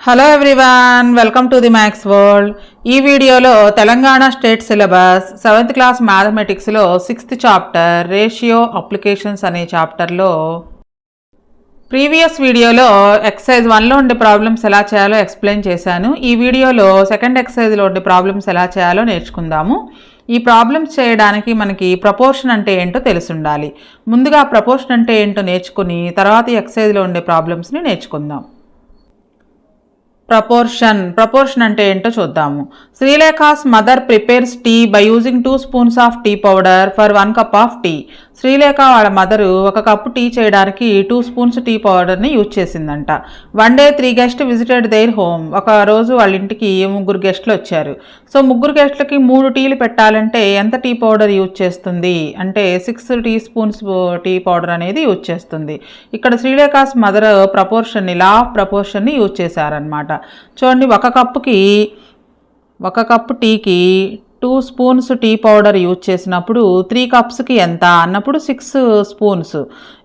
Hello everyone, welcome to the maths world. ఈ వీడియోలో Telangana state syllabus 7th class మ్యాథమెటిక్స్లో 6th chapter ratio applications అనే చాప్టర్లో ప్రీవియస్ వీడియోలో ఎక్సర్సైజ్ 1లో ఉండే ప్రాబ్లమ్స్ ఎలా చేయాలో ఎక్స్ప్లెయిన్ చేశాను. ఈ వీడియోలో సెకండ్ ఎక్సర్సైజ్లో ఉండే ప్రాబ్లమ్స్ ఎలా చేయాలో నేర్చుకుందాము. ఈ ప్రాబ్లమ్స్ చేయడానికి మనకి ప్రపోర్షన్ అంటే ఏంటో తెలిసి ఉండాలి. ముందుగా ప్రపోర్షన్ అంటే ఏంటో నేర్చుకుని తర్వాత ఈ ఎక్సర్సైజ్లో ఉండే ప్రాబ్లమ్స్ని నేర్చుకుందాం. ప్రపోర్షన్ అంటే ఏంటో చూద్దాము. Srilekha's mother prepares tea by using 2 spoons of tea powder for 1 cup of tea. Srilekha వాళ్ళ మదరు 1 కప్పు టీ చేయడానికి 2 spoons టీ పౌడర్ని యూజ్ చేసిందంట. One day 3 guests visited their home. ఒక రోజు వాళ్ళ ఇంటికి 3 గెస్ట్లు వచ్చారు. సో 3 గెస్ట్లకి 3 టీలు పెట్టాలంటే ఎంత టీ పౌడర్ యూజ్ చేస్తుంది అంటే 6 teaspoons టీ పౌడర్ అనేది యూజ్ చేస్తుంది. ఇక్కడ శ్రీలేఖాస్ మదర్ ప్రపోర్షన్ని లా ఆఫ్ ప్రపోర్షన్ని యూజ్ చేశారనమాట. చూడండి, 1 కప్పు టీకి 2 spoons టీ పౌడర్ యూజ్ చేసినప్పుడు 3 cups ఎంత అన్నప్పుడు 6 spoons.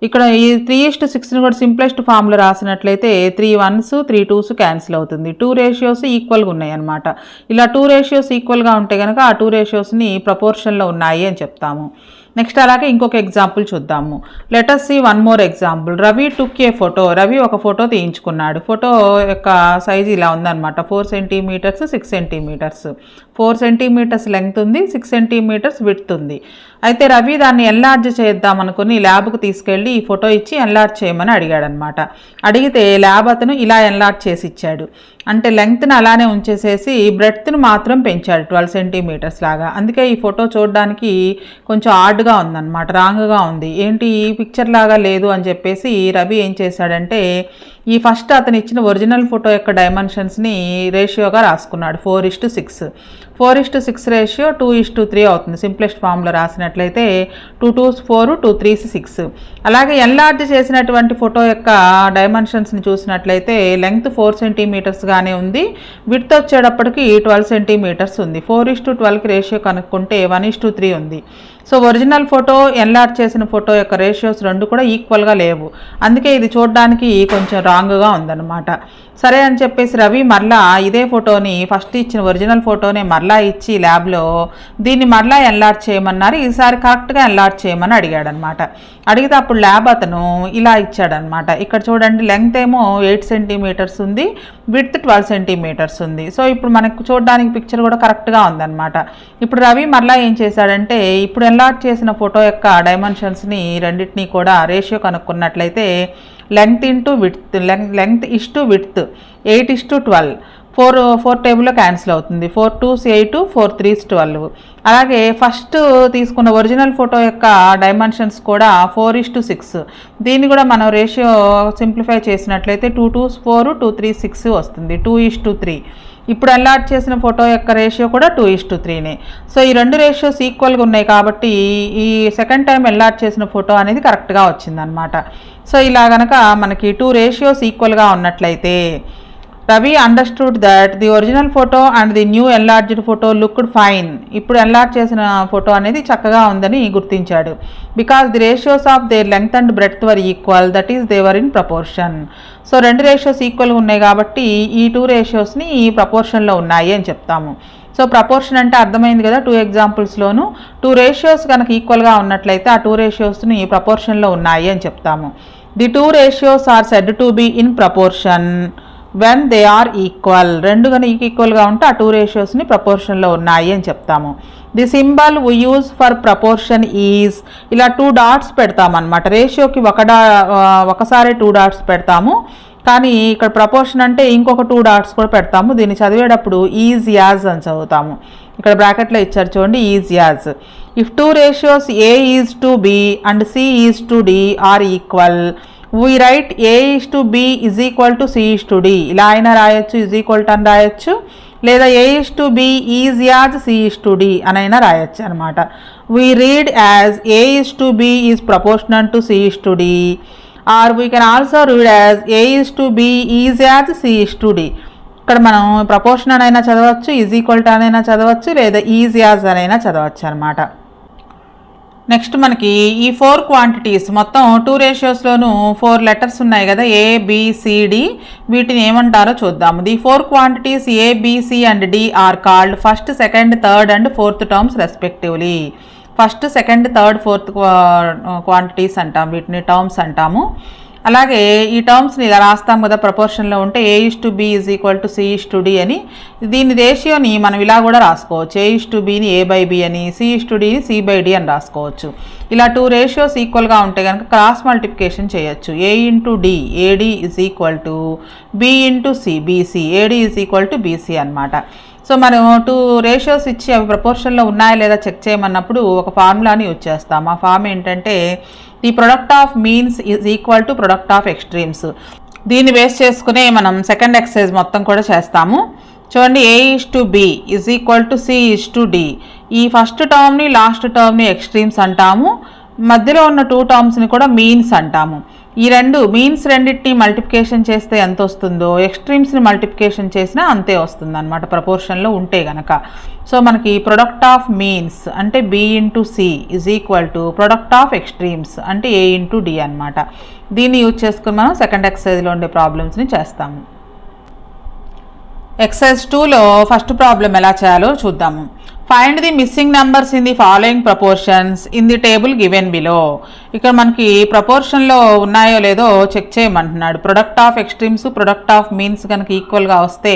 ఇక్కడ ఈ 3:6ని కూడా సింప్లెస్ట్ ఫామ్లో రాసినట్లయితే 3 1s 3 2s క్యాన్సిల్ అవుతుంది. 2 ratios ఈక్వల్గా ఉన్నాయి అనమాట. ఇలా 2 ratios ఈక్వల్గా ఉంటే కనుక ఆ 2 ratiosని ప్రపోర్షన్లో ఉన్నాయి అని చెప్తాము. నెక్స్ట్ అలాగే ఇంకొక ఎగ్జాంపుల్ చూద్దాము. Let us see one more example. Ravi took a photo. Ravi ఒక ఫోటో తీయించుకున్నాడు. ఫోటో యొక్క సైజు ఇలా ఉందన్నమాట. 4 centimeters 6 centimeters. 4 centimeters లెంగ్త్ ఉంది, 6 centimeters విడ్త్ ఉంది. అయితే రవి దాన్ని ఎన్లార్జ్ చేద్దాం అనుకుని ల్యాబ్కు తీసుకెళ్ళి ఈ ఫోటో ఇచ్చి ఎన్లార్జ్ చేయమని అడిగాడనమాట. అడిగితే ల్యాబ్ అతను ఇలా ఎన్లార్జ్ చేసి ఇచ్చాడు. అంటే లెంగ్త్ని అలానే ఉంచేసేసి బ్రెడ్త్ను మాత్రం పెంచాడు 12 centimeters లాగా. అందుకే ఈ ఫోటో చూడడానికి కొంచెం ఆడ్గా ఉందన్నమాట, రాంగ్గా ఉంది. ఏంటి ఈ పిక్చర్ లాగా లేదు అని చెప్పేసి రవి ఏం చేశాడంటే ఈ ఫస్ట్ అతను ఇచ్చిన ఒరిజినల్ ఫోటో యొక్క డైమెన్షన్స్ని రేషియోగా రాసుకున్నాడు. 4:6. 4:6 రేషియో 2:3 అవుతుంది. సింప్లెస్ట్ ఫామ్లో రాసినట్లయితే 2 2s 4 2 3s 6. అలాగే ఎన్లార్జ్ చేసినటువంటి ఫోటో యొక్క డైమెన్షన్స్ని చూసినట్లయితే లెంగ్త్ 4 centimeters గానే ఉంది, విడ్త్ వచ్చేటప్పటికి 12 centimeters ఉంది. 4:12కి రేషియో కనుక్కుంటే 1:3 ఉంది. సో ఒరిజినల్ ఫోటో ఎన్లార్జ్ చేసిన ఫోటో యొక్క రేషియోస్ రెండు కూడా ఈక్వల్గా లేవు. అందుకే ఇది చూడడానికి కొంచెం రాంగ్గా ఉందన్నమాట. సరే అని చెప్పేసి రవి మరలా ఇదే ఫోటోని ఫస్ట్ ఇచ్చిన ఒరిజినల్ ఫోటోనే మరలా ఇచ్చి ల్యాబ్లో దీన్ని మరలా ఎన్లార్జ్ చేయమన్నారు. ఈసారి కరెక్ట్గా ఎన్లార్జ్ చేయమని అడిగాడనమాట. అడిగితే అప్పుడు ల్యాబ్ అతను ఇలా ఇచ్చాడనమాట. ఇక్కడ చూడండి, లెంగ్త్ ఏమో 8 centimeters ఉంది, విడ్త్ 12 centimeters ఉంది. సో ఇప్పుడు మనకు చూడడానికి పిక్చర్ కూడా కరెక్ట్గా ఉందన్నమాట. ఇప్పుడు రవి మరలా ఏం చేశాడంటే ఇప్పుడు ఎన్లార్జ్ చేసిన ఫోటో యొక్క డైమెన్షన్స్ని రెండింటినీ కూడా రేషియో కనుక్కున్నట్లయితే length into width, length is to width 8:12. 4 టేబుల్లో క్యాన్సిల్ అవుతుంది. 4 2s 8 4 3s 12. అలాగే ఫస్ట్ తీసుకున్న ఒరిజినల్ ఫోటో యొక్క డైమెన్షన్స్ కూడా 4:6. దీన్ని కూడా మనం రేషియో సింప్లిఫై చేసినట్లయితే 2 2s 4 2 3s 6 వస్తుంది. 2:3. ఇప్పుడు ఎన్లార్జ్ చేసిన ఫోటో యొక్క రేషియో కూడా 2:3నే. సో ఈ రెండు రేషియోస్ ఈక్వల్గా ఉన్నాయి కాబట్టి ఈ సెకండ్ టైం ఎన్లార్జ్ చేసిన ఫోటో అనేది కరెక్ట్గా వచ్చిందనమాట. సో ఇలా కనుక మనకి 2 ratios ఈక్వల్గా ఉన్నట్లయితే Ravi understood that the original photo and the new enlarged photo looked fine. ఇప్పుడు ఎన్లార్జ్ చేసిన ఫోటో అనేది చక్కగా ఉందని గుర్తించాడు. Because the ratios of their length and breadth were equal, that is they were in proportion. So 2 ratios ఈక్వల్గా ఉన్నాయి కాబట్టి ఈ 2 ratiosని ఈ ప్రపోర్షన్లో ఉన్నాయి అని చెప్తాము. సో ప్రపోర్షన్ అంటే అర్థమైంది కదా. 2 exampleస్లోనూ 2 ratios కనుక ఈక్వల్గా ఉన్నట్లయితే ఆ 2 ratiosని ప్రపోర్షన్లో ఉన్నాయి అని చెప్తాము. The 2 ratios are said to be in proportion when they are equal. రెండు కనుక ఈక్వల్గా ఉంటే ఆ 2 ratiosని ప్రపోర్షన్లో ఉన్నాయి అని చెప్తాము. The symbol we use for proportion is, ఇలా 2 dots పెడతామన్నమాట. రేషియోకి ఒకసారి 2 dots పెడతాము, కానీ ఇక్కడ ప్రపోర్షన్ అంటే ఇంకొక 2 dots కూడా పెడతాము. దీన్ని చదివేటప్పుడు ఈజ్ యాజ్ అని చదువుతాము. ఇక్కడ బ్రాకెట్లో ఇచ్చారు చూడండి, is as. If 2 ratios A is to B and C is to D are equal, we write A is to B is equal to C is to D. ఇలా అయినా రాయొచ్చు, ఈజ్ ఈక్వల్ టు అని రాయొచ్చు, లేదా A is to B is as C is to D అనైనా రాయొచ్చు అనమాట. We read as A is to B is proportional to C is to D, or we can also read as A is to B is as C is to D. ఇక్కడ మనం proportional అయినా చదవచ్చు, is equal to అనైనా చదవచ్చు, లేదా is as అనైనా చదవచ్చు అనమాట. Next మనకి ఈ 4 క్వాంటిటీస్ మొత్తం 2 రేషియోస్లోనూ 4 లెటర్స్ ఉన్నాయి కదా, ABCD. వీటిని ఏమంటారో చూద్దాము. The 4 quantities ABC and D are called first, second, third and fourth terms respectively. First, second, third, fourth quantities అంటాం, వీటిని టర్మ్స్ అంటాము. అలాగే ఈ టర్మ్స్ని ఇలా రాస్తాం కదా, ప్రపోర్షన్లో ఉంటే A:B = C:D అని. దీని రేషియోని మనం ఇలా కూడా రాసుకోవచ్చు, A:Bని A/B అని, C:Dని C/D అని రాసుకోవచ్చు. ఇలా 2 రేషియోస్ ఈక్వల్గా ఉంటే కనుక క్రాస్ మల్టిప్లికేషన్ చేయొచ్చు. A:D AD = B:C BC AD = BC అనమాట. సో మనం 2 రేషియోస్ ఇచ్చి అవి ప్రపోర్షన్లో ఉన్నాయా లేదా చెక్ చేయమన్నప్పుడు ఒక ఫార్ములాని యూజ్ చేస్తాం. ఆ ఫార్మ్ ఏంటంటే the product of means is equal to product of extremes. దీన్ని బేస్ చేసుకునే మనం సెకండ్ ఎక్సర్సైజ్ మొత్తం కూడా చేస్తాము. చూడండి, A:B = C:D. ఈ ఫస్ట్ టర్మ్ని లాస్ట్ టర్మ్ని ఎక్స్ట్రీమ్స్ అంటాము. మధ్యలో ఉన్న 2 టర్మ్స్ని కూడా మీన్స్ అంటాము. ఈ మీన్స్ రెండింటిని మల్టిప్లికేషన్ చేస్తే ఎంత వస్తుందో ఎక్స్ట్రీమ్స్ని మల్టిప్లికేషన్ చేసినా అంతే వస్తుంది అనమాట, ప్రపోర్షన్లో ఉంటే గనక. సో మనకి ప్రొడక్ట్ ఆఫ్ మీన్స్ అంటే B:C = ప్రొడక్ట్ ఆఫ్ ఎక్స్ట్రీమ్స్ అంటే A:D అనమాట. దీన్ని యూజ్ చేసుకుని మనం సెకండ్ ఎక్సర్సైజ్లో ఉండే ప్రాబ్లమ్స్ని చేస్తాము. ఎక్సర్సైజ్ 2లో ఫస్ట్ ప్రాబ్లం ఎలా చేయాలో చూద్దాము. Find the missing numbers in the following proportions in the table given below. ఇక్కడ మనకి ప్రపోర్షన్లో ఉన్నాయో లేదో చెక్ చేయమంటున్నాడు. Product of extremes, product of means కనుక ఈక్వల్గా వస్తే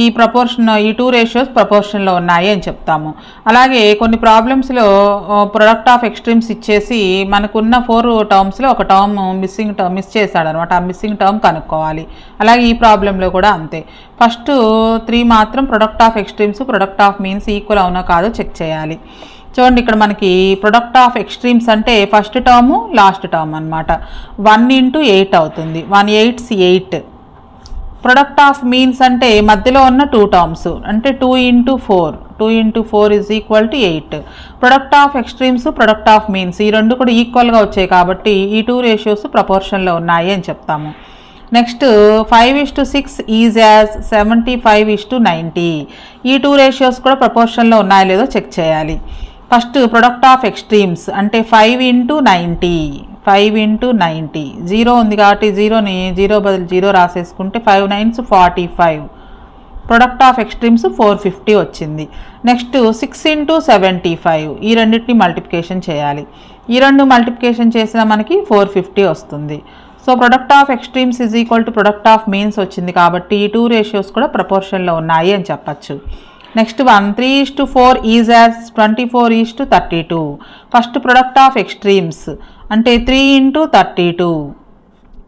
ఈ 2 రేషియోస్ ప్రపోర్షన్లో ఉన్నాయి అని చెప్తాము. అలాగే కొన్ని ప్రాబ్లమ్స్లో ప్రొడక్ట్ ఆఫ్ ఎక్స్ట్రీమ్స్ ఇచ్చేసి మనకున్న 4 టర్మ్స్లో ఒక టర్మ్ మిస్ చేశాడు అనమాట. ఆ మిస్సింగ్ టర్మ్ కనుక్కోవాలి. అలాగే ఈ ప్రాబ్లంలో కూడా అంతే. ఫస్ట్ 3 మాత్రం product of extremes, product of means equal అవునా కాదో చెక్ చేయాలి. చూడండి, ఇక్కడ మనకి ప్రొడక్ట్ ఆఫ్ ఎక్స్ట్రీమ్స్ అంటే ఫస్ట్ టర్ము లాస్ట్ టర్మ్ అనమాట. 1 × 8 అవుతుంది, 1 8s 8. ప్రొడక్ట్ ఆఫ్ మీన్స్ అంటే మధ్యలో ఉన్న 2 టర్మ్స్ అంటే 2 × 4, 2 × 4 = 8. Product of extremes, product of means ఈ రెండు కూడా ఈక్వల్గా వచ్చాయి కాబట్టి ఈ 2 రేషియోస్ ప్రపోర్షన్లో ఉన్నాయి అని చెప్తాము. Next 5:6 is as 75:90. ఈ 2 రేషియోస్ కూడా ప్రపోర్షన్లో ఉన్నాయో లేదో చెక్ చేయాలి. ఫస్ట్ ప్రొడక్ట్ ఆఫ్ ఎక్స్ట్రీమ్స్ అంటే 5 × 90, 5 × 90. 0 ఉంది కాబట్టి 0ని 0 బదులు 0 రాసేసుకుంటే 5 9s 45. ప్రొడక్ట్ ఆఫ్ ఎక్స్ట్రీమ్స్ 450 వచ్చింది. నెక్స్ట్ 6 × 75. ఈ రెండింటిని మల్టిప్లికేషన్ చేయాలి. ఈ 2 మల్టిప్లికేషన్ చేసినా మనకి 450 వస్తుంది. So product of extremes = product of means వచ్చింది కాబట్టి ఈ 2 రేషియోస్ కూడా ప్రపోర్షన్లో ఉన్నాయి అని చెప్పచ్చు. Next 3:4 is as 24:32. First product of extremes అంటే 3 × 32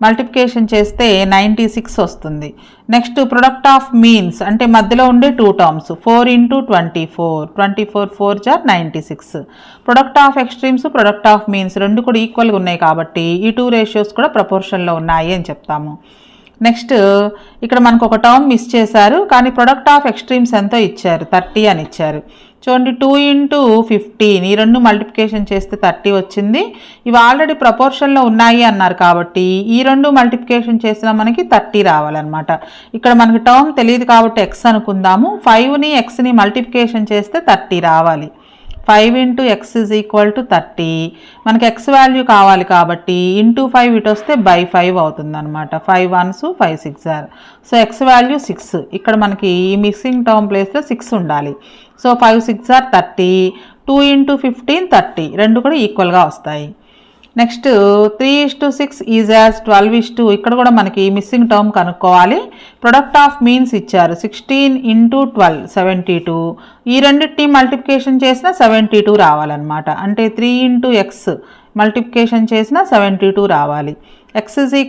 మల్టిప్లికేషన్ చేస్తే 96 వస్తుంది. నెక్స్ట్ ప్రొడక్ట్ ఆఫ్ మీన్స్ అంటే మధ్యలో ఉండే 2 terms 4 × 24, 24 4 96. Product of extremes, product of means రెండు కూడా ఈక్వల్గా ఉన్నాయి కాబట్టి ఈ 2 రేషియోస్ కూడా ప్రపోర్షన్లో ఉన్నాయి అని చెప్తాము. నెక్స్ట్ ఇక్కడ మనకు ఒక టర్మ్ మిస్ చేశారు కానీ ప్రొడక్ట్ ఆఫ్ ఎక్స్ట్రీమ్స్ ఎంతో ఇచ్చారు, 30 అని ఇచ్చారు. చూడండి, 2 × 15 ఈ 2 మల్టిప్లికేషన్ చేస్తే 30 వచ్చింది. ఇవి ఆల్రెడీ ప్రపోర్షన్లో ఉన్నాయి అన్నారు కాబట్టి ఈ 2 మల్టిప్లికేషన్ చేసినా మనకి 30 రావాలన్నమాట. ఇక్కడ మనకి టర్మ్ తెలియదు కాబట్టి x అనుకుందాము. 5ని xని మల్టిప్లికేషన్ చేస్తే 30 రావాలి. 5 × x = 30. మనకి x వాల్యూ కావాలి కాబట్టి ఇంటూ 5 ఇటు వస్తే /5 అవుతుంది అనమాట. 5 1s 5 6. So x value 6. ఇక్కడ మనకి ఈ మిక్సింగ్ టర్మ్ ప్లేస్లో 6 ఉండాలి. సో 5 6 30, 2 × 15 30 రెండు కూడా ఈక్వల్గా వస్తాయి. Next 3:6 is as 12:2. ఇక్కడ కూడా మనకి మిస్సింగ్ టర్మ్ కనుక్కోవాలి. ప్రొడక్ట్ ఆఫ్ మీన్స్ ఇచ్చారు 16 × 12 72. ఈ రెండింటిని మల్టిప్లికేషన్ చేసిన 72 రావాలన్నమాట. అంటే 3 × x మల్టిప్లికేషన్ చేసిన 72 రావాలి. x =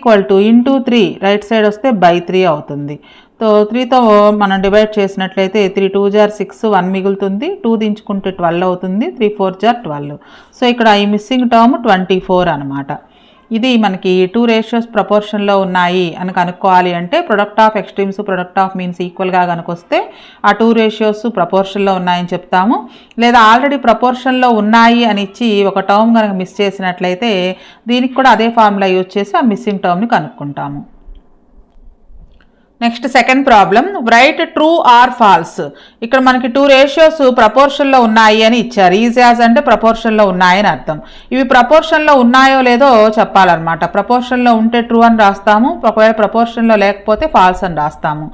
3 రైట్ సైడ్ వస్తే /3 అవుతుంది. సో 3తో మనం డివైడ్ చేసినట్లయితే 3 2s 6, 1 మిగులుతుంది. 2 దించుకుంటే 12 అవుతుంది. 3 4s 12. సో ఇక్కడ ఈ మిస్సింగ్ టర్మ్ 24 అనమాట. ఇది మనకి 2 రేషియోస్ ప్రపోర్షన్లో ఉన్నాయి అని కనుక్కోవాలి అంటే product of extremes, product of means ఈక్వల్గా కనుకొస్తే ఆ 2 రేషియోస్ ప్రపోర్షన్లో ఉన్నాయని చెప్తాము. లేదా ఆల్రెడీ ప్రపోర్షన్లో ఉన్నాయి అని ఇచ్చి ఒక టర్మ్ కనుక మిస్ చేసినట్లయితే దీనికి కూడా అదే ఫార్ములా యూజ్ చేసి ఆ మిస్సింగ్ టర్మ్ని కనుక్కుంటాము. Next second problem, right true or false. ఇక్కడ మనకి 2 రేషియోస్ ప్రపోర్షన్లో ఉన్నాయి అని ఇచ్చారు. ఈజ్ యాజ్ అంటే ప్రపోర్షన్లో ఉన్నాయని అర్థం. ఇవి ప్రపోర్షన్లో ఉన్నాయో లేదో చెప్పాలన్నమాట. ప్రపోర్షన్లో ఉంటే ట్రూ అని రాస్తాము, ఒకవేళ ప్రపోర్షన్లో లేకపోతే ఫాల్స్ అని రాస్తాము.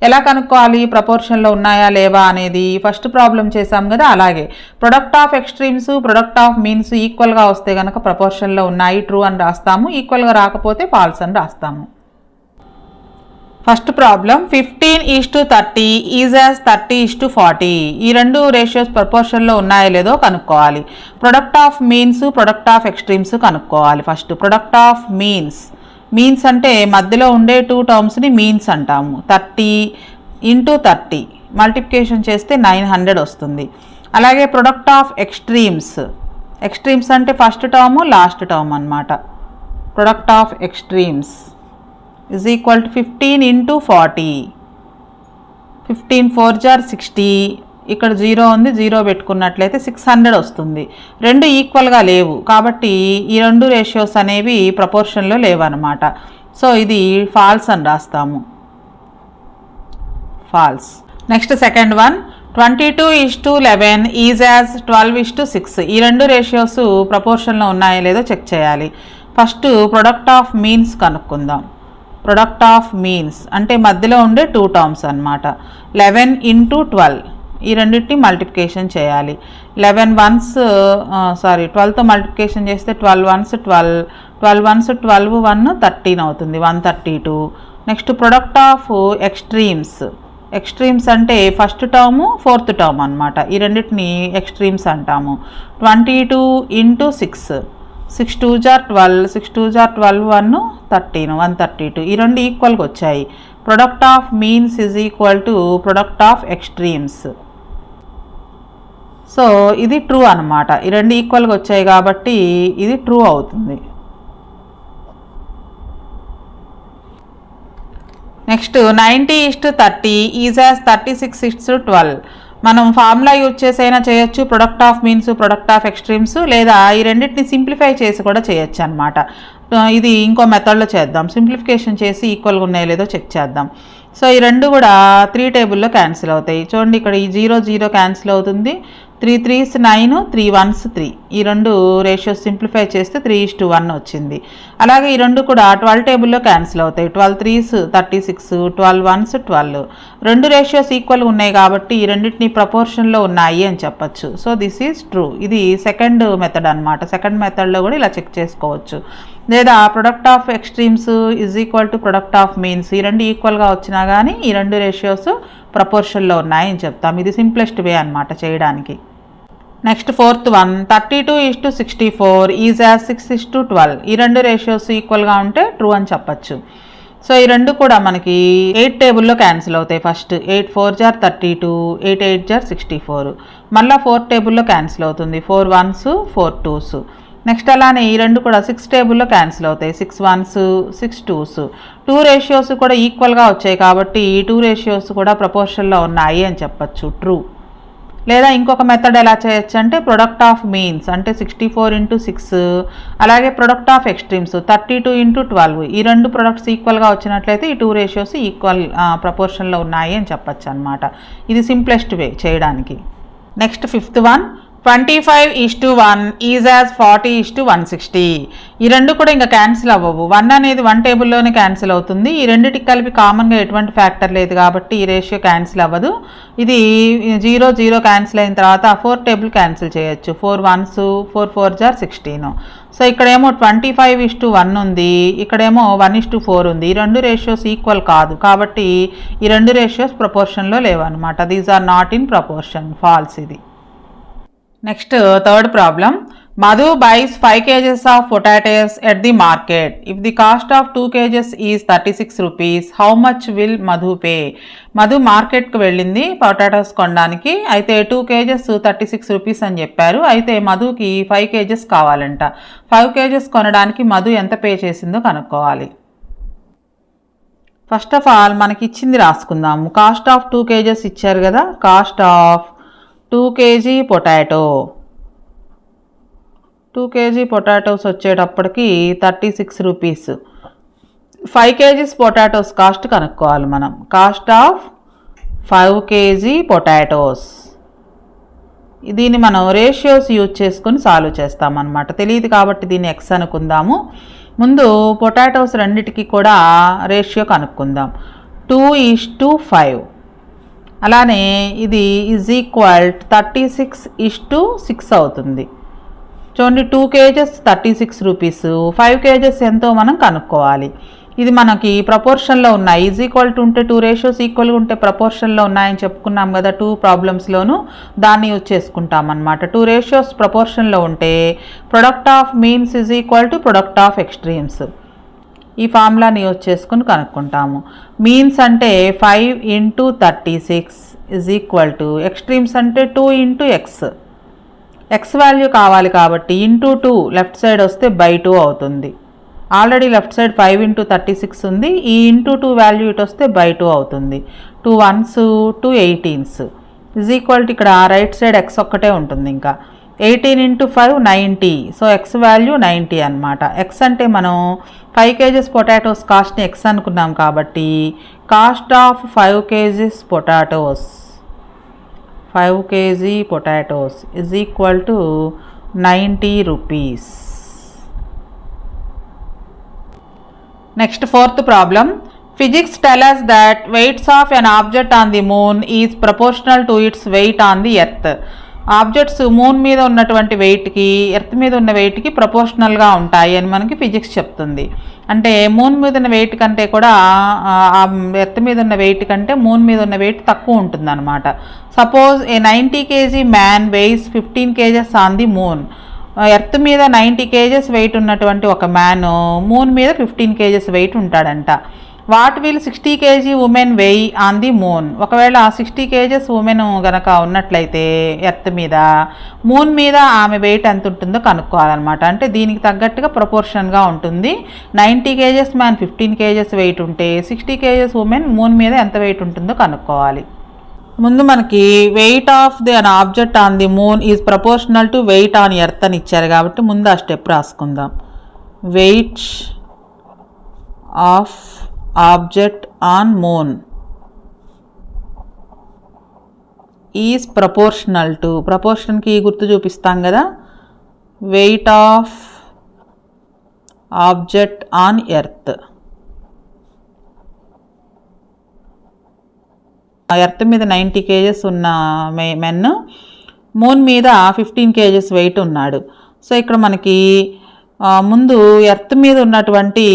ఎలా కనుక్కోవాలి ప్రపోర్షన్లో ఉన్నాయా లేవా అనేది? ఫస్ట్ ప్రాబ్లం చేసాం కదా, అలాగే product of extremes product of means ఈక్వల్గా వస్తే కనుక ప్రపోర్షన్లో ఉన్నాయి ట్రూ అని రాస్తాము, ఈక్వల్గా రాకపోతే ఫాల్స్ అని రాస్తాము. First problem 15:30 is as 30:40. ఈ రెండు రేషియోస్ ప్రపోర్షన్లో ఉన్నాయో లేదో కనుక్కోవాలి. Product of means product of extremes కనుక్కోవాలి. ఫస్ట్ ప్రొడక్ట్ ఆఫ్ మీన్స్ అంటే మధ్యలో ఉండే 2 టర్మ్స్ని మీన్స్ అంటాము. 30 × 30 మల్టిప్లికేషన్ చేస్తే 900 వస్తుంది. అలాగే ప్రొడక్ట్ ఆఫ్ ఎక్స్ట్రీమ్స్ అంటే ఫస్ట్ టర్మ్ లాస్ట్ టర్మ్ అన్నమాట. Product of extremes is equal to 15 × 40. 15 4 60. ఇక్కడ 0 ఉంది, 0 పెట్టుకున్నట్లయితే 600 వస్తుంది. రెండు ఈక్వల్గా లేవు కాబట్టి ఈ రెండు రేషియోస్ అనేవి ప్రపోర్షన్లో లేవన్నమాట. సో ఇది ఫాల్స్ అని రాస్తాము, false. Next second one, 22:11 is as 12:6. ఈ రెండు రేషియోస్ ప్రపోర్షన్లో ఉన్నాయో లేదో చెక్ చేయాలి. ఫస్ట్ ప్రొడక్ట్ ఆఫ్ మీన్స్ కనుక్కుందాం. ప్రొడక్ట్ ఆఫ్ మీన్స్ అంటే మధ్యలో ఉండే 2 టర్మ్స్ అన్నమాట. 11 × 12 ఈ రెండింటిని మల్టిప్లికేషన్ చేయాలి. 12తో మల్టిప్లికేషన్ చేస్తే 12 1s 12, 12 1s 12, 1 13 అవుతుంది, 132. నెక్స్ట్ ప్రొడక్ట్ ఆఫ్ ఎక్స్ట్రీమ్స్ అంటే ఫస్ట్ టర్ము ఫోర్త్ టర్మ్ అన్నమాట. ఈ రెండింటిని ఎక్స్ట్రీమ్స్ అంటాము. 22 × 6, 6 2 12, 6 2 12, 1 13, 132. ఈ రెండు ఈక్వల్గా వచ్చాయి. Product of means is equal to product of extremes. So ఇది ట్రూ అనమాట. ఈ రెండు ఈక్వల్గా వచ్చాయి కాబట్టి ఇది ట్రూ అవుతుంది. Next 90:30 is as 36:12. మనం ఫార్ములా యూజ్ చేసైనా చేయొచ్చు, product of means product of extremes, లేదా ఈ రెండింటిని సింప్లిఫై చేసి కూడా చేయొచ్చు అనమాట. ఇది ఇంకో మెథడ్లో చేద్దాం. సింప్లిఫికేషన్ చేసి ఈక్వల్గా ఉన్నాయో లేదో చెక్ చేద్దాం. సో ఈ రెండు కూడా 3 టేబుల్లో క్యాన్సిల్ అవుతాయి. చూడండి ఇక్కడ ఈ 0 0 క్యాన్సిల్ అవుతుంది. 3 3s 9, 3 1s 3. ఈ రెండు రేషియోస్ సింప్లిఫై చేస్తే 3:1 వచ్చింది. అలాగే ఈ రెండు కూడా 12 టేబుల్లో క్యాన్సిల్ అవుతాయి. 12 3s 36, 12 1s 12. రెండు రేషియోస్ ఈక్వల్గా ఉన్నాయి కాబట్టి ఈ రెండింటిని ప్రపోర్షన్లో ఉన్నాయి అని చెప్పచ్చు. So this is true. ఇది సెకండ్ మెథడ్ అనమాట. సెకండ్ మెథడ్లో కూడా ఇలా చెక్ చేసుకోవచ్చు. లేదా product of extremes is equal to product of means, ఈ రెండు ఈక్వల్గా వచ్చినా కానీ ఈ రెండు రేషియోస్ ప్రపోర్షన్లో ఉన్నాయని చెప్తాం. ఇది సింప్లెస్ట్ వే అనమాట చేయడానికి. Next fourth one, 32:64 is as 6:12. ఈ రెండు రేషియోస్ ఈక్వల్గా ఉంటే ట్రూ అని చెప్పచ్చు. సో ఈ రెండు కూడా మనకి 8 టేబుల్లో క్యాన్సిల్ అవుతాయి. ఫస్ట్ 8 4 32, 8 8 64. మళ్ళీ 4 టేబుల్లో క్యాన్సిల్ అవుతుంది. 4 1s 4 2s. నెక్స్ట్ అలానే ఈ రెండు కూడా 6 టేబుల్లో క్యాన్సిల్ అవుతాయి. 6 1s 6 2s. 2 రేషియోస్ కూడా ఈక్వల్గా వచ్చాయి కాబట్టి ఈ 2 రేషియోస్ కూడా ప్రపోర్షన్లో ఉన్నాయి అని చెప్పచ్చు, ట్రూ. లేదా ఇంకొక మెథడ్ ఎలా చేయొచ్చు అంటే ప్రొడక్ట్ ఆఫ్ మీన్స్ అంటే 64 × 6, అలాగే ప్రొడక్ట్ ఆఫ్ ఎక్స్ట్రీమ్స్ 32 × 12. ఈ రెండు ప్రొడక్ట్స్ ఈక్వల్గా వచ్చినట్లయితే ఈ 2 రేషియోస్ ఈక్వల్ ప్రపోర్షన్లో ఉన్నాయి అని చెప్పచ్చు అనమాట. ఇది సింప్లెస్ట్ వే చేయడానికి. Next fifth one, 25:1 is as 40:160. ఈ రెండు కూడా ఇంకా క్యాన్సిల్ అవ్వవు. 1 అనేది 1 టేబుల్లోనే క్యాన్సిల్ అవుతుంది. ఈ రెండింటికి కలిపి కామన్గా ఎటువంటి ఫ్యాక్టర్ లేదు కాబట్టి ఈ రేషియో క్యాన్సిల్ అవ్వదు. ఇది 0 0 క్యాన్సిల్ అయిన తర్వాత 4 టేబుల్ క్యాన్సిల్ చేయొచ్చు. 4 1s 4 4 16. సో ఇక్కడేమో 25:1 ఉంది, ఇక్కడేమో 1:4 ఉంది. ఈ రెండు రేషియోస్ ఈక్వల్ కాదు కాబట్టి ఈ రెండు రేషియోస్ ప్రపోర్షన్లో లేవన్నమాట. These are not in proportion, false ఇది. Next third problem, Madhu buys 5 kgs of potatoes at the market. If the cost of 2 kgs is 36 rupees, how much will Madhu pay? Madhu మార్కెట్కి వెళ్ళింది potatoes కొనడానికి. అయితే 2 kgs 36 rupees అని చెప్పారు. అయితే మధుకి 5 kgs కావాలంట. 5 kgs కొనడానికి మధు ఎంత పే చేసిందో కనుక్కోవాలి. ఫస్ట్ ఆఫ్ ఆల్ మనకి ఇచ్చింది రాసుకుందాము. కాస్ట్ ఆఫ్ 2 kgs ఇచ్చారు కదా, cost of 2 kg potato, 2 kg potatoes వచ్చేటప్పటికి 36 రూపీస్. 5 kgs పొటాటోస్ కాస్ట్ కనుక్కోవాలి మనం. Cost of 5 kg potatoes. దీన్ని మనం రేషియోస్ యూజ్ చేసుకొని సాల్వ్ చేస్తామన్నమాట. తెలియదు కాబట్టి దీన్ని ఎక్స్ అనుకుందాము. ముందు పొటాటోస్ రెండిటికి కూడా రేషియో కనుక్కుందాం. 2:5. అలానే ఇది ఈజ్ ఈక్వల్ 36:6 అవుతుంది. చూడండి, 2 kgs 36 రూపీస్, 5 kgs ఎంతో మనం కనుక్కోవాలి. ఇది మనకి ప్రపోర్షన్లో ఉన్నాయి. ఈజ్ ఈక్వల్ టు ఉంటే 2 రేషియోస్ ఈక్వల్గా ఉంటే ప్రపోర్షన్లో ఉన్నాయని చెప్పుకున్నాం కదా 2 ప్రాబ్లమ్స్లోనూ. దాన్ని యూజ్ చేసుకుంటాం అన్నమాట. 2 రేషియోస్ ప్రపోర్షన్లో ఉంటే product of means is equal to product of extremes. ఈ ఫార్ములాని యూజ్ చేసుకుని కనుక్కుంటాము. మీన్స్ అంటే 5 × 36 ఈజ్ ఈక్వల్ టు ఎక్స్ట్రీమ్స్ అంటే 2 × x. ఎక్స్ వాల్యూ కావాలి కాబట్టి ఇంటూ 2 లెఫ్ట్ సైడ్ వస్తే బై 2 అవుతుంది. ఆల్రెడీ లెఫ్ట్ సైడ్ 5 × 36 ఉంది. ఈ ఇంటూ 2 వాల్యూ ఇటు వస్తే బై 2 అవుతుంది. 2 1s 2 18s is equal to ఇక్కడ రైట్ సైడ్ ఎక్స్ ఒక్కటే ఉంటుంది. ఇంకా 18 × 5 90. సో ఎక్స్ వాల్యూ 90 అనమాట. ఎక్స్ అంటే మనం 5 kgs పొటాటోస్ కాస్ట్ని ఎక్స్ అనుకున్నాం కాబట్టి cost of 5 kgs potatoes 5 kg potatoes is equal to 90 rupees. Next fourth problem. Physics tell us that weights of an object on the moon is proportional to its weight on the earth. Objects moon మీద ఉన్నటువంటి వెయిట్కి earth మీద ఉన్న వెయిట్కి ప్రపోర్షనల్గా ఉంటాయి అని మనకి physics చెప్తుంది. అంటే moon మీద ఉన్న వెయిట్ కంటే కూడా ఎర్త్ మీద ఉన్న వెయిట్ కంటే మూన్ మీద ఉన్న వెయిట్ తక్కువ ఉంటుంది అనమాట. Suppose A 90 kg man weighs 15 kgs on the moon. Earth మీద 90 kgs వెయిట్ ఉన్నటువంటి ఒక మ్యాన్ మూన్ మీద 15 kgs వెయిట్ ఉంటాడంట. What will 60 kg woman weigh on the moon. ఒకవేళ 60 kgs ఉమెన్ గనక ఉన్నట్లయితే ఎర్త్ మీద, మూన్ మీద ఆమె వెయిట్ ఎంత ఉంటుందో కనుక్కోవాలన్నమాట. అంటే దీనికి తగ్గట్టుగా ప్రపోర్షన్గా ఉంటుంది. 90 kgs మ్యాన్ 15 kgs వెయిట్ ఉంటే 60 kgs ఉమెన్ మూన్ మీద ఎంత వెయిట్ ఉంటుందో కనుక్కోవాలి. ముందు మనకి weight of the an object on the moon is proportional to weight on earth అని ఇచ్చారు కాబట్టి ముందు ఆ స్టెప్ రాసుకుందాం. Weight of object on moon is proportional to, ప్రపోర్షన్కి గుర్తు చూపిస్తాం కదా, weight of object on earth. Earth మీద 90 kgs ఉన్న మెన్ మూన్ మీద 15 kgs వెయిట్ ఉన్నాడు. సో ఇక్కడ మనకి ముందు ఎర్త్ మీద ఉన్నటువంటి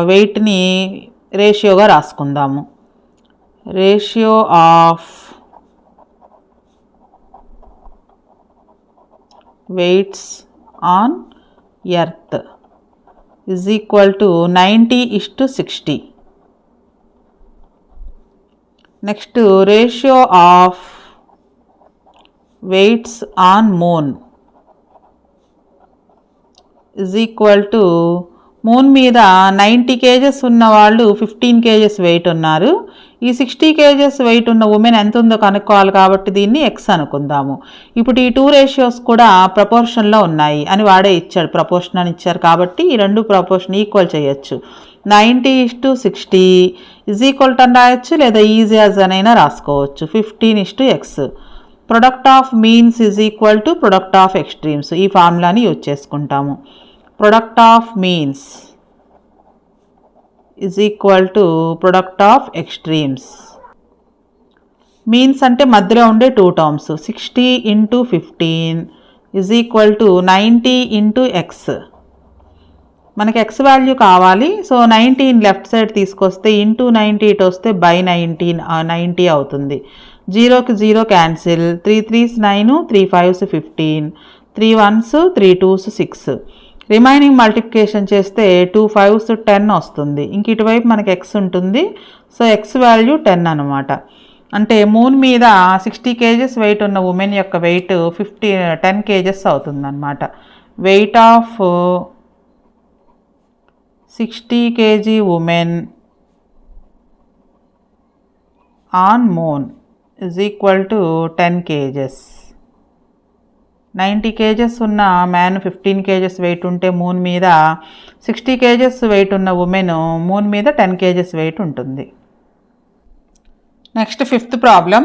వెయిట్ని రేషియోగా రాసుకుందాము. Ratio of weights on earth is equal to 90:60. Next ratio of weights on moon is equal to, moon మీద 90 kgs ఉన్న వాళ్ళు 15 kgs వెయిట్ ఉన్నారు. ఈ 60 kgs వెయిట్ ఉన్న ఉమెన్ ఎంత ఉందో కనుక్కోవాలి కాబట్టి దీన్ని ఎక్స్ అనుకుందాము. ఇప్పుడు ఈ 2 రేషియోస్ కూడా ప్రపోర్షన్లో ఉన్నాయి అని వాడే ఇచ్చాడు, ప్రపోర్షన్ అని ఇచ్చారు కాబట్టి ఈ రెండు ప్రపోర్షన్ ఈక్వల్ చేయొచ్చు. 90:60 ఈజ్ ఈక్వల్ టు అని రాయొచ్చు, లేదా ఈజీ యాజ్ అనైనా రాసుకోవచ్చు. 15:x. Product of means is equal to product of extremes. ఈ ఫార్ములాని యూజ్ చేసుకుంటాము. Product of means is equal to product of extremes. Means అంటే మధ్యలో ఉండే 2 terms. 60 × 15 is equal to 90 × x. మనకి ఎక్స్ వాల్యూ కావాలి. సో 19 లెఫ్ట్ సైడ్ తీసుకొస్తే into 90 ఇటు వస్తే బై 90 అవుతుంది. 0కి 0 cancel. 3 3s 9, 3 5s 15, 3 1s 3 2s 6. Remaining multiplication చేస్తే 2 5s 10 వస్తుంది. ఇంక ఇటువైపు మనకి ఎక్స్ ఉంటుంది. సో ఎక్స్ వాల్యూ 10 అనమాట. అంటే మూన్ మీద 60 kgs వెయిట్ ఉన్న ఉమెన్ యొక్క వెయిట్ 10 kgs అవుతుంది అనమాట. Weight of 60 kg women on moon is equal to 10 kgs. 90 kgs ఉన్న మ్యాన్ 15 kgs వెయిట్ ఉంటే మూన్ మీద 60 kgs వెయిట్ ఉన్న ఉమెన్ మూన్ మీద 10 kgs వెయిట్ ఉంటుంది. Next 5th problem.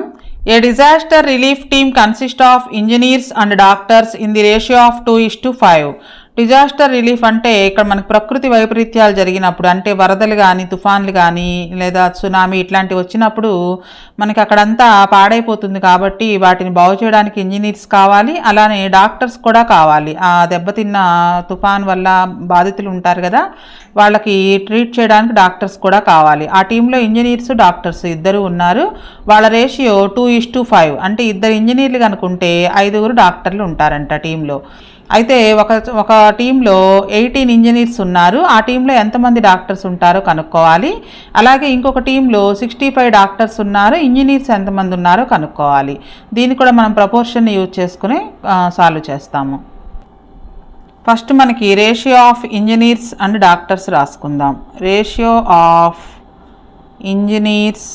A disaster relief team consist of engineers and doctors in the ratio of 2:5. Disaster relief అంటే ఇక్కడ మనకు ప్రకృతి వైపరీత్యాలు జరిగినప్పుడు, అంటే వరదలు కానీ తుఫాన్లు కానీ లేదా సునామీ ఇట్లాంటివి వచ్చినప్పుడు మనకి అక్కడంతా పాడైపోతుంది కాబట్టి వాటిని బాగు చేయడానికి ఇంజనీర్స్ కావాలి, అలానే డాక్టర్స్ కూడా కావాలి. ఆ దెబ్బతిన్న తుఫాన్ వల్ల బాధితులు ఉంటారు కదా, వాళ్ళకి ట్రీట్ చేయడానికి డాక్టర్స్ కూడా కావాలి. ఆ టీంలో ఇంజనీర్స్ డాక్టర్స్ ఇద్దరు ఉన్నారు. వాళ్ళ రేషియో 2:5. అంటే ఇద్దరు ఇంజనీర్లు కనుకుంటే 5 డాక్టర్లు ఉంటారంట టీంలో. అయితే ఒక టీంలో 18 ఇంజనీర్స్ ఉన్నారు. ఆ టీంలో ఎంతమంది డాక్టర్స్ ఉంటారో కనుక్కోవాలి. అలాగే ఇంకొక టీంలో 65 డాక్టర్స్ ఉన్నారు, ఇంజనీర్స్ ఎంతమంది ఉన్నారో కనుక్కోవాలి. దీన్ని కూడా మనం ప్రపోర్షన్ని యూజ్ చేసుకుని సాల్వ్ చేస్తాము. ఫస్ట్ మనకి ratio of engineers and doctors రాసుకుందాం. Ratio of engineers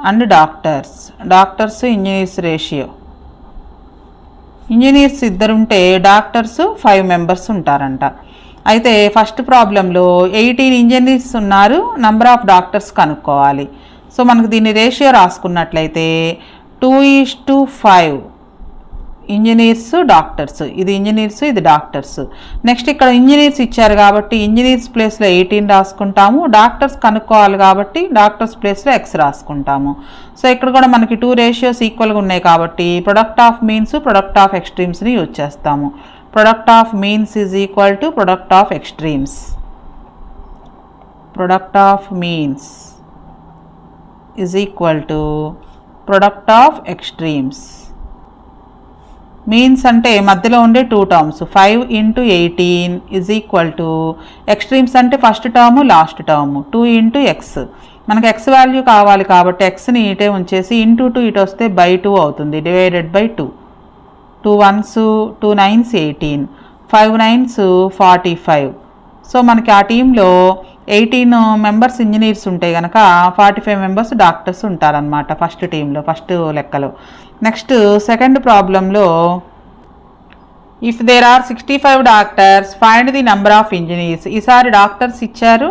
and doctors engineers ratio. Engineers ఇద్దరుంటే డాక్టర్స్ 5 మెంబర్స్ ఉంటారంట. అయితే ఫస్ట్ ప్రాబ్లంలో 18 ఇంజనీర్స్ ఉన్నారు, నంబర్ ఆఫ్ డాక్టర్స్ కనుక్కోవాలి. సో మనకు దీన్ని రేషియో రాసుకున్నట్లయితే 2:5 ఇంజనీర్స్ డాక్టర్స్. ఇది ఇంజనీర్స్, ఇది డాక్టర్స్. నెక్స్ట్ ఇక్కడ ఇంజనీర్స్ ఇచ్చారు కాబట్టి ఇంజనీర్స్ ప్లేస్లో 18 రాసుకుంటాము. డాక్టర్స్ కనుక్కోవాలి కాబట్టి డాక్టర్స్ ప్లేస్లో X రాసుకుంటాము. సో ఇక్కడ కూడా మనకి 2 రేషియోస్ ఈక్వల్గా ఉన్నాయి కాబట్టి product of means, product of ఎక్స్ట్రీమ్స్ని యూజ్ చేస్తాము. Product of means is equal to product of extremes. Product of means is equal to product of extremes. Means అంటే మధ్యలో ఉండే 2 terms 5 × 18 is equal to extremes అంటే first term last term 2 × X. మనకు X value కావాలి కాబట్టి Xని ఇటే ఉంచేసి into 2 ఇటు వస్తే /2 అవుతుంది, divided by 2. 2 1s 2 9s 18, 5 9s 45. So మనకి ఆ టీంలో 18 మెంబర్స్ ఇంజనీర్స్ ఉంటాయి కనుక 45 మెంబర్స్ డాక్టర్స్ ఉంటారనమాట ఫస్ట్ టీంలో, ఫస్ట్ లెక్కలో. నెక్స్ట్ సెకండ్ ప్రాబ్లంలో if there are 65 doctors find the number of engineers. ఈసారి డాక్టర్స్ ఇచ్చారు,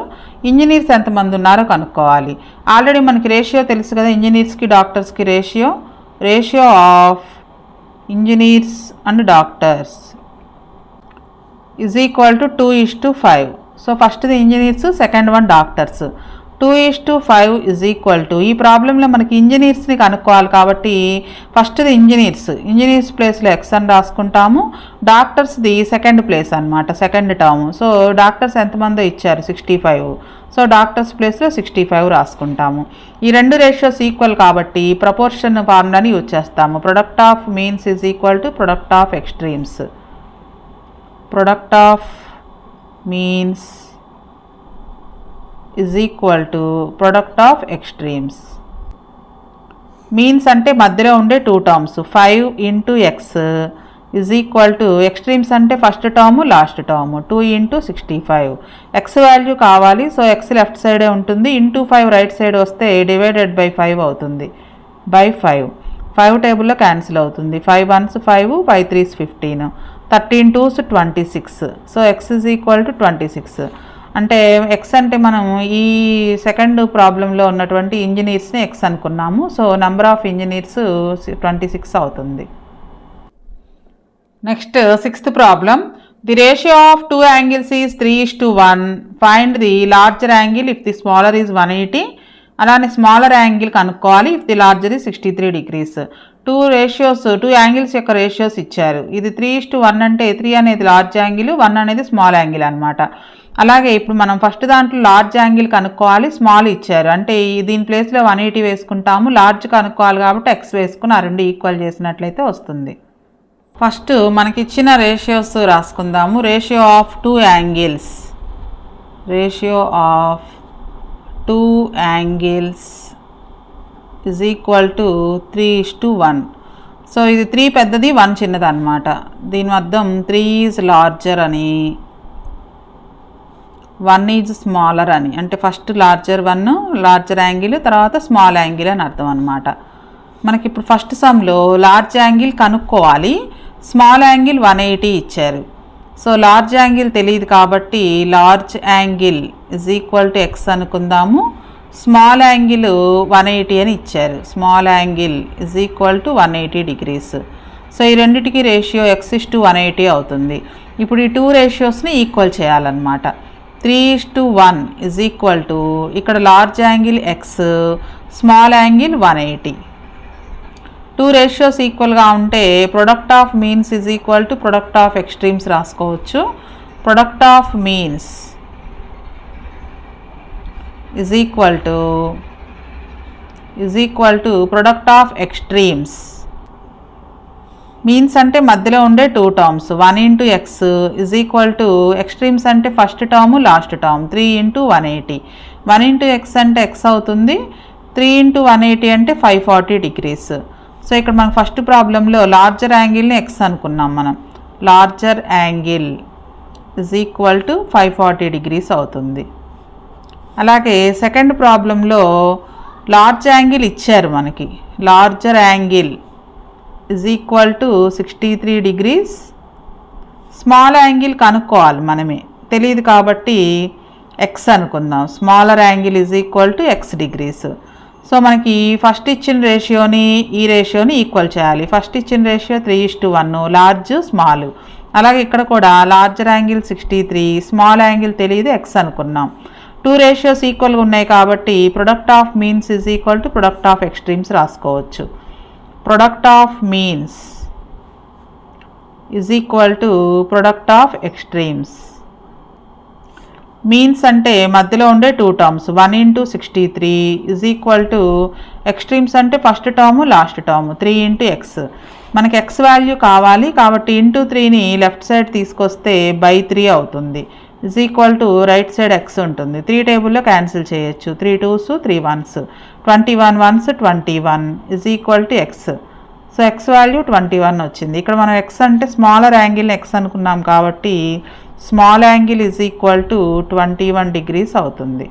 ఇంజనీర్స్ ఎంతమంది ఉన్నారో కనుక్కోవాలి. ఆల్రెడీ మనకి రేషియో తెలుసు కదా, ఇంజనీర్స్కి డాక్టర్స్కి ratio of engineers and doctors is equal to 2:5. So ఫస్ట్ది engineers, second one doctors. 2:5 is equal to, ఈ ప్రాబ్లంలో మనకి ఇంజనీర్స్ని కనుక్కోవాలి కాబట్టి ఫస్ట్ది ఇంజనీర్స్ ప్లేస్లో X అని రాసుకుంటాము. డాక్టర్స్ది సెకండ్ ప్లేస్ అనమాట, సెకండ్ టర్మ్. సో డాక్టర్స్ ఎంతమందో ఇచ్చారు 65. సో డాక్టర్స్ ప్లేస్లో 65 రాసుకుంటాము. ఈ రెండు రేషియోస్ ఈక్వల్ కాబట్టి ప్రపోర్షన్ ఫార్ములాని యూజ్ చేస్తాము. Product of means is equal to product of extremes. Product of means is equal to product of extremes. Means అంటే మధ్యలో ఉండే 2 terms 5 × X is equal to extremes అంటే first term last term 2 × 65. X value కావాలి, so X left సైడే ఉంటుంది, into 5 right side వస్తే divided by 5 అవుతుంది, by 5. 5 టేబుల్లో క్యాన్సిల్ అవుతుంది, 5 1s 5, 5 3s 15, 13 2s 26. So X is equal to 26. అంటే X అంటే మనం ఈ సెకండ్ ప్రాబ్లంలో ఉన్నటువంటి ఇంజనీర్స్ని X అనుకున్నాము. సో నెంబర్ ఆఫ్ ఇంజనీర్స్ 26 అవుతుంది. Next 6th problem. The ratio of 2 angles is 3:1. Find the larger angle if the smaller is 180. అలానే smaller angle కనుక్కోవాలి if the larger is 63 degrees. 2 angles యొక్క రేషియోస్ ఇచ్చారు. ఇది 3:1 అంటే 3 అనేది లార్జ్ యాంగిల్, 1 అనేది small angle అనమాట. అలాగే ఇప్పుడు మనం ఫస్ట్ దాంట్లో లార్జ్ యాంగిల్ కనుక్కోవాలి, స్మాల్ ఇచ్చారు అంటే దీని ప్లేస్లో 180 వేసుకుంటాము. లార్జ్ కనుక్కోవాలి కాబట్టి X వేసుకుని ఆ రెండు ఈక్వల్ చేసినట్లయితే వస్తుంది. ఫస్ట్ మనకి ఇచ్చిన రేషియోస్ రాసుకుందాము. Ratio of 2 angles is equal to 3:1. So ఇది 3 పెద్దది 1 చిన్నది అనమాట. దీని అర్థం 3 ఈజ్ లార్జర్ అని, 1 ఈజ్ స్మాలర్ అని. అంటే ఫస్ట్ లార్జర్ యాంగిల్, తర్వాత స్మాల్ యాంగిల్ అని అర్థం అనమాట. మనకి ఇప్పుడు ఫస్ట్ సమ్లో లార్జ్ యాంగిల్ కనుక్కోవాలి. స్మాల్ యాంగిల్ 180 ఇచ్చారు. సో లార్జ్ యాంగిల్ తెలియదు కాబట్టి large angle is equal to X అనుకుందాము. స్మాల్ యాంగిల్ 180 అని ఇచ్చారు. Small angle is equal to 180 degrees. So ఈ రెండింటికి రేషియో x:180 అవుతుంది. ఇప్పుడు ఈ 2 రేషియోస్ని ఈక్వల్ చేయాలన్నమాట. 3:1 ఇజ్ ఈక్వల్ టు ఇక్కడ large angle x, small angle 180. 2 ratios ఈక్వల్గా ఉంటే product of means is equal to product of extremes రాసుకోవచ్చు. Product of means is equal to product of extremes. Means అంటే మధ్యలో ఉండే 2 terms 1 into x is equal to extremes అంటే first term last term 3 into 180. 1 into x అంటే x అవుతుంది. 3 into 180 అంటే 540 degrees. So ఇక్కడ మనకు ఫస్ట్ ప్రాబ్లంలో లార్జర్ యాంగిల్ని ఎక్స్ అనుకున్నాం మనం. Larger angle is equal to 540 degrees అవుతుంది. అలాగే సెకండ్ ప్రాబ్లంలో లార్జ్ యాంగిల్ ఇచ్చారు మనకి. Larger angle is equal to 63 degrees. Small angle కనుక్కోవాలి, మనమే తెలియదు కాబట్టి ఎక్స్ అనుకుందాం. Smaller angle is equal to X degrees. So మనకి ఫస్ట్ ఇచ్చిన రేషియోని ఈ రేషియోని ఈక్వల్ చేయాలి. ఫస్ట్ ఇచ్చిన రేషియో 3:1 లార్జ్ స్మాల్. అలాగే ఇక్కడ కూడా లార్జర్ యాంగిల్ 63, స్మాల్ యాంగిల్ తెలియదు ఎక్స్ అనుకున్నాం. 2 రేషియోస్ ఈక్వల్గా ఉన్నాయి కాబట్టి product of means is equal to product of extremes రాసుకోవచ్చు. Product of means is equal to product of extremes. Means అంటే మధ్యలో ఉండే 2 terms 1 into 63 is equal to extremes అంటే first term last term 3 into x. మనకి x value కావాలి కాబట్టి into 3ని left side తీసుకొస్తే బై 3 అవుతుంది. Is equal to right side x ఉంటుంది. 3 టేబుల్లో క్యాన్సిల్ చేయొచ్చు. 3 2s 3 1s 21 1s 21 is equal to X. So X value 21 వచ్చింది. ఇక్కడ మనం ఎక్స్ అంటే స్మాలర్ యాంగిల్ని ఎక్స్ అనుకున్నాం కాబట్టి small angle is equal to 21 degrees అవుతుంది.